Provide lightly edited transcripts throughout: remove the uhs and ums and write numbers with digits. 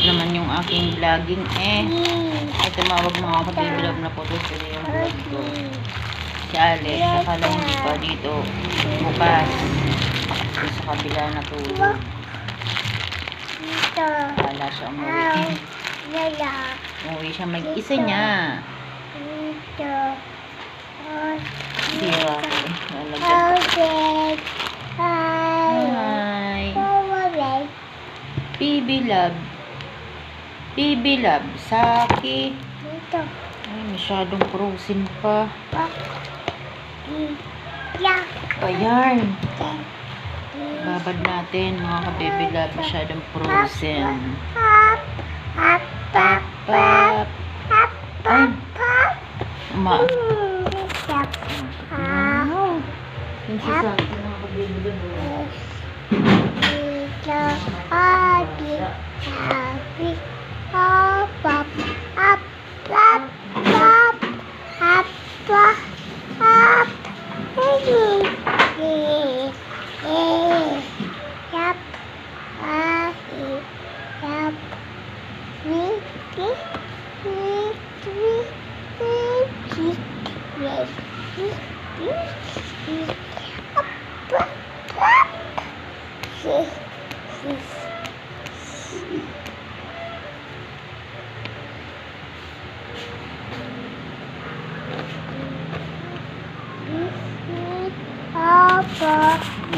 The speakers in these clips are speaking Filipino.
naman yung aking vlogging ay tumawag mga kabibilog na photos ko yung vlog ko. Si Alex, akala hindi pa dito bukas. Dito sa kabila na tulog. Akala siya umuwi. Umuwi siya mag-isa niya. Sira ko. Lalagyan. Hi. Baby love. Baby love. Saki. Ay, masyadong frozen pa. Ayan. Babad natin mga ka-baby love. Masyadong frozen. Pap. Ay. Wow. Yung sasaki mga ka-baby love.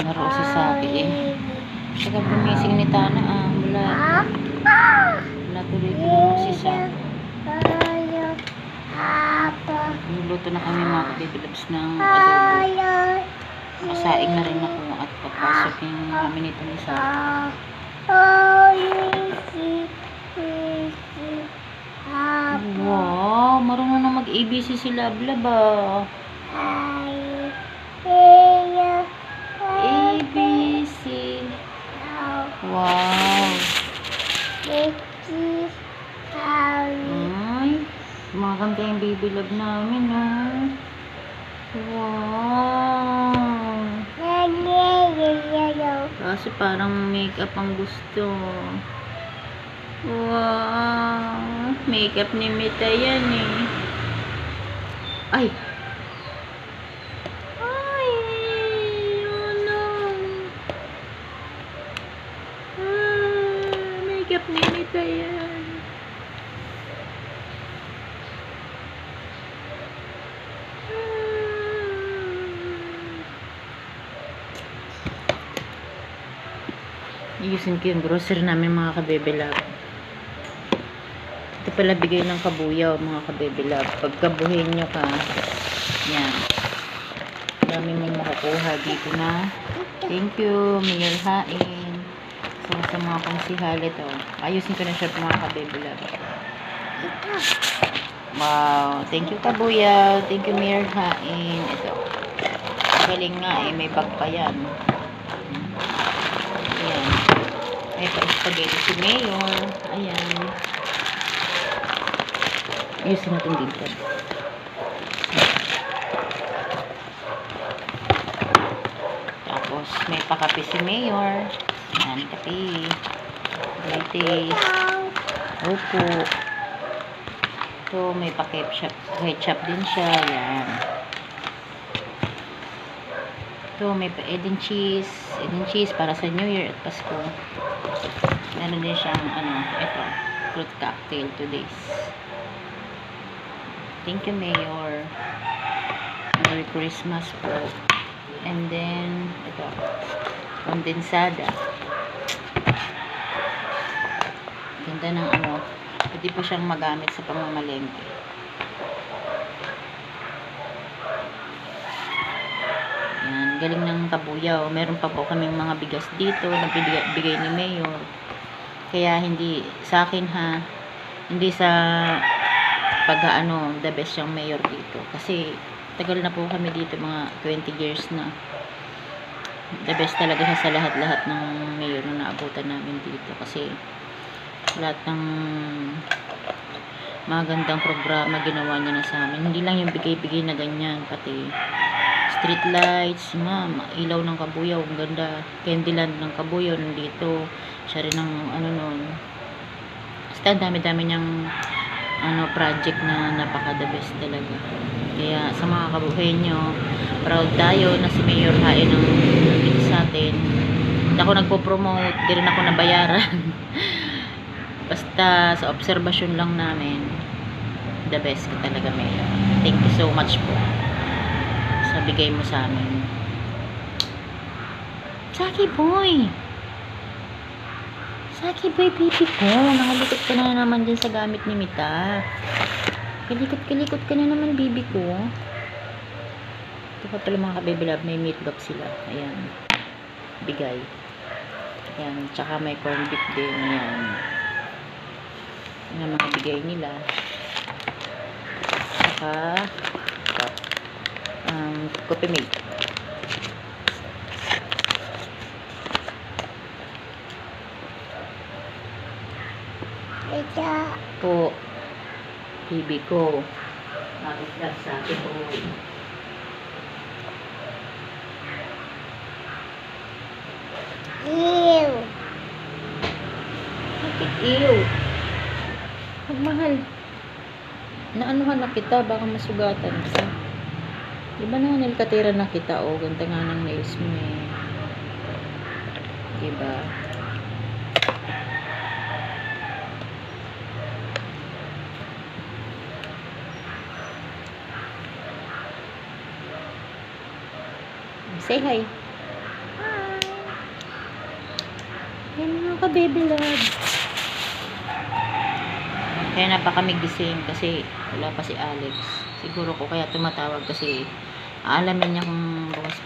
Naro si Saki Saka bumising ni Tana wala tuloy-tuloy si Saki. Niluto na kami mga kabibilabs ng adobo. Nakasaing na rin ako at papasok yung kami nito ni Saki. Wow, marunong na mag-ABC si Lablab ABC. Wow. Ay, kumakanta yung baby love namin Wow. Kasi parang makeup ang gusto. Wow. Makeup ni Mita yan Ay. Makeup ni Mita yan. Iusin ko yung grocery namin mga ka-baby love. Ito pala bigay ng kabuyaw mga ka-baby love. Pagkabuhin nyo yan. Dami mong makakuha dito na. Thank you, Mayor Hain. Sa mga konsihal ito. Ayusin ko na siya mga ka-baby love. Wow. Thank you kabuyaw. Thank you, Mayor Hain. Ito. Galing nga may bag pa yan. Ayan. Ito, spaghetti si Mayor. Ayan. Ayusin natin dito. Tapos, may pakape si Mayor. Ayan, kape. British. Opo. Ito, may pa-ketchup din siya. Ayan. Ito, may pa-Eden cheese. Eden cheese para sa New Year at Pasko. Meron din siyang, ito, fruit cocktail today's. Thank you, Mayor. Merry Christmas po. And then, ito, kondensada. Ganda ng pwede po siyang magamit sa pamamalengke. Yan, galing ng kabuyaw. Meron pa po kaming mga bigas dito na bigay ni Mayor. Kaya hindi sa akin hindi sa the best yung Mayor dito. Kasi tagal na po kami dito, mga 20 years na. The best talaga siya sa lahat-lahat ng Mayor na naabutan namin dito. Kasi lahat ng magandang programa ginawa niya na sa amin. Hindi lang yung bigay-bigay na ganyan, pati street lights, ilaw ng Kabuyaw, ang ganda. Candyland ng Kabuyaw nandito. Siya rin ang nun. Basta dami-dami niyang project na napaka the best talaga. Kaya sa mga kabuhay nyo, proud tayo na si Mayor Hain ang nandito sa atin. Hindi ako nagpo-promote, di rin ako nabayaran. Basta sa obserbasyon lang namin, the best ka talaga, Mayor. Thank you so much po sa bigay mo sa amin. Saki boy! Saki boy, baby ko. Nakalikot ka na naman dyan sa gamit ni Mita. Kalikot ka na naman, baby ko. Ito pa pala mga ka-baby love, may meat box sila. Ayan. Bigay. Ayan. Tsaka may corn beef din. Ayan. Ayan ang mga bigay nila. Tsaka coffee mate. Po, baby ko. Nakikita sa akin po. Ew! Bakit ew? Magmahal. Naanuhan na kita, baka masugatan ka. Diba naman nilkatira na kita, oh. Ganda nga ng nails mo eh. Diba? Say hi. Hi. Yan mga ka-baby love. Kaya na pa kami gising kasi wala pa si Alex. Siguro ko kaya tumatawag kasi aalamin niya kung bukas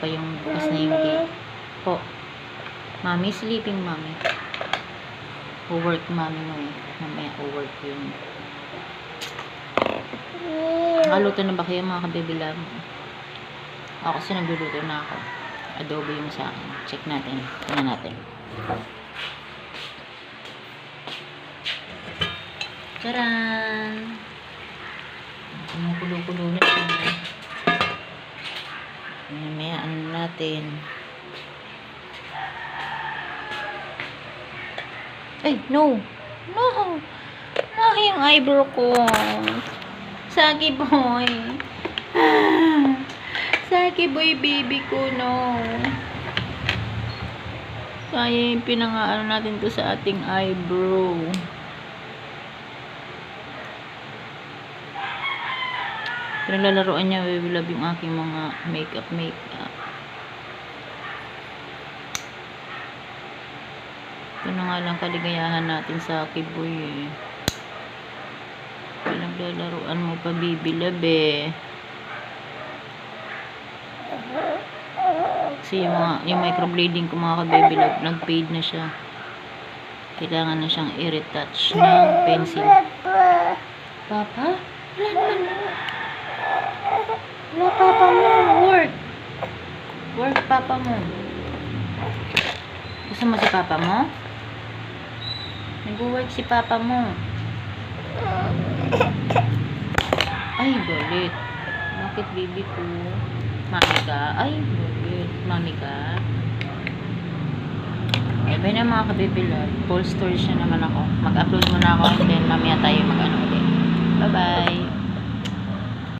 na yung gate. Po. Mami, sleeping mami. O-work mami mo eh. Mamaya o-work yun. Nakaluto na ba kayo mga ka-baby love? Ako kasi nagluluto na ako. Adobo yung sa akin. Check natin. Tingnan natin. Tcharan! Kumukulo-kulo na siya. Mamaya ano natin. Ay, no! No! No, yung eyebrow ko. Saki boy. Saki boy, baby ko, no. Kaya yung pinangaano natin to sa ating eyebrow. Pinalalaroan niya, we love yung aking mga makeup. Ito na nga lang kaligayahan natin sa Saki boy eh. Pinaglalaroan mo pa, baby love eh. Kasi yung microblading ko mga ka-baby love, nag-fade na siya. Kailangan na siyang i-retouch ng pencil. Papa? Wala naman. Wala papa mo. Work. Work papa mo. Gusto mo si papa mo? Nag-work si papa mo. Ay, galit. Bakit baby ko? Mami ka? Ay, galit. Mami ka? Bye na mga ka-baby love. Full storage na naman ako. Mag-upload muna ako and then mamaya tayo mag-ano ulit. Bye-bye.